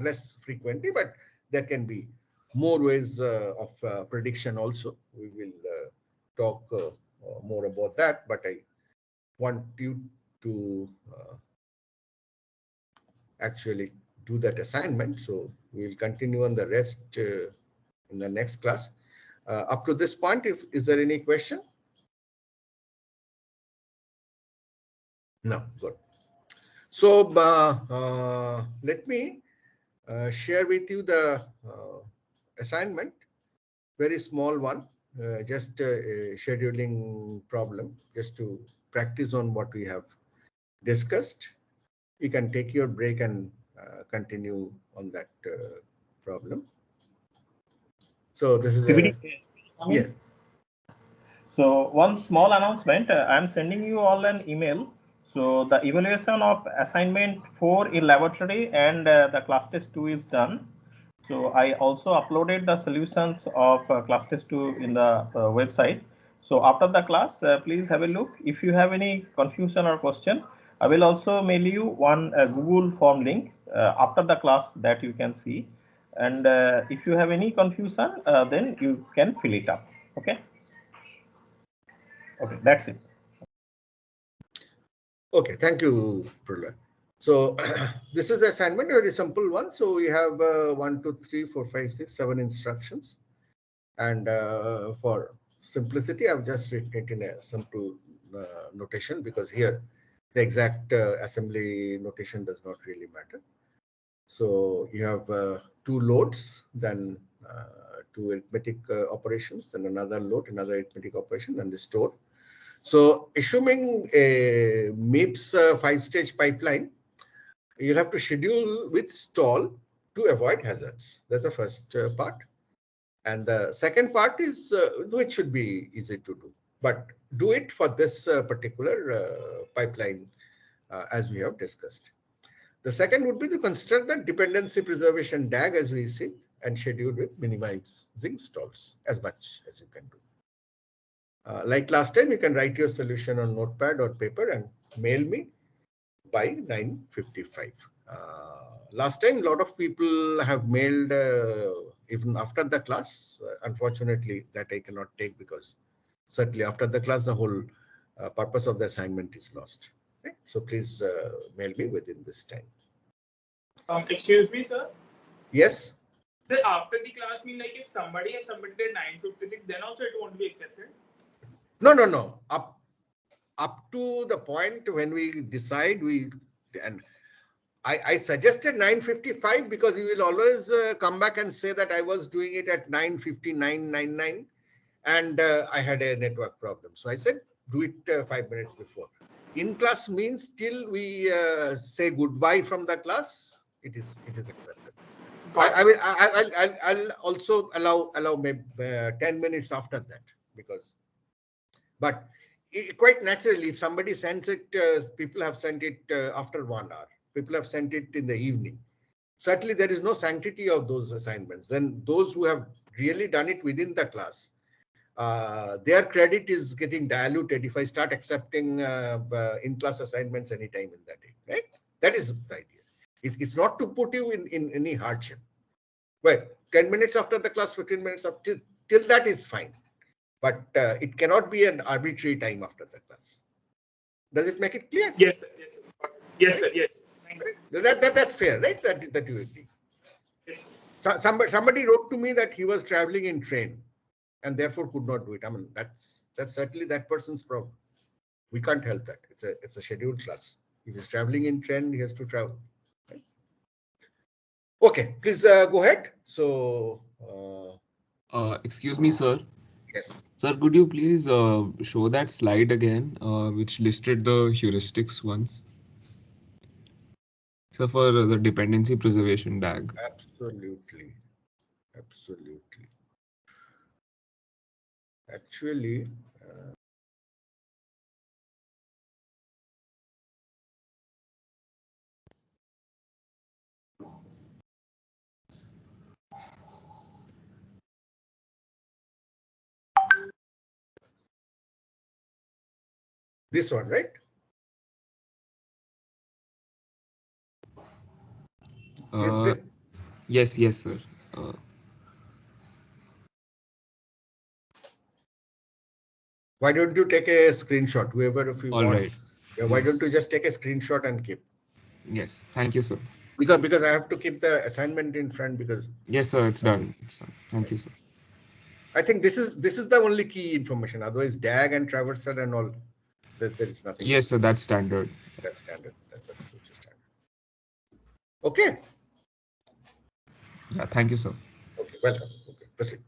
less frequently. But there can be more ways of prediction also. We will talk more about that, but I want you to actually do that assignment. So we will continue on the rest in the next class. Up to this point, is there any question? No, good. So let me share with you the assignment, very small one, just a scheduling problem, just to practice on what we have discussed. You can take your break and continue on that problem. So this is yeah. So one small announcement, I'm sending you all an email. So the evaluation of assignment 4 in laboratory and the class test 2 is done. So I also uploaded the solutions of class test 2 in the website. So after the class, please have a look. If you have any confusion or question, I will also mail you one Google form link after the class that you can see. And if you have any confusion, then you can fill it up. Okay. Okay, that's it. Okay, thank you, Prahlad. So this is the assignment, a very simple one. So we have 1, 2, 3, 4, 5, 6, 7 instructions. And for simplicity, I've just written it in a simple notation because here the exact assembly notation does not really matter. So you have 2 loads, then 2 arithmetic operations, then another load, another arithmetic operation, and the store. So assuming a MIPS 5-stage pipeline, you'll have to schedule with stall to avoid hazards. That's the first part. And the second part is, which should be easy to do. But do it for this particular pipeline as we have discussed. The second would be to construct the dependency preservation DAG as we see and schedule with minimizing stalls as much as you can do. Like last time, you can write your solution on notepad or paper and mail me by 9:55. Last time, a lot of people have mailed even after the class. Unfortunately, that I cannot take because certainly after the class, the whole purpose of the assignment is lost. Right? So please mail me within this time. Excuse me, sir. Yes. Sir, after the class, mean like if somebody has submitted at 9:56, then also it won't be accepted. No. Up to the point when we decide, and I suggested 9:55 because you will always come back and say that I was doing it at 9:59:99 and I had a network problem. So I said, do it 5 minutes before. In class means till we say goodbye from the class, it is accepted. I'll also allow maybe 10 minutes after that because, but quite naturally, if somebody sends it, people have sent it after 1 hour. People have sent it in the evening. Certainly, there is no sanctity of those assignments. Then those who have really done it within the class, their credit is getting diluted if I start accepting in-class assignments anytime in that day, right? That is the idea. It's not to put you in any hardship. Well, 10 minutes after the class, 15 minutes after, till that is fine. But it cannot be an arbitrary time after the class. Does it make it clear? Yes, sir. Yes, sir. Yes, sir. Yes. Thanks. That's fair, right? That you agree. Yes. So somebody wrote to me that he was traveling in train and therefore could not do it. I mean, that's certainly that person's problem. We can't help that. It's a scheduled class. If he's traveling in train, he has to travel. Right? Okay, please go ahead. So, excuse me, sir. yes. Sir, could you please show that slide again, which listed the heuristics once? So for the dependency preservation DAG. Absolutely. Actually, this one, right? Yes, sir. Why don't you take a screenshot, whoever, if you All want. right. Yeah, why Yes. don't you just take a screenshot and keep? Yes, thank you, sir. Because I have to keep the assignment in front because. Yes, sir. It's done. Thank you, sir. I think this is the only key information. Otherwise, DAG and traversal and all, there is nothing. Yes, sir. That's standard. That's standard. That's absolutely standard. Okay. Yeah, thank you, sir. Okay. Welcome. Okay. Proceed.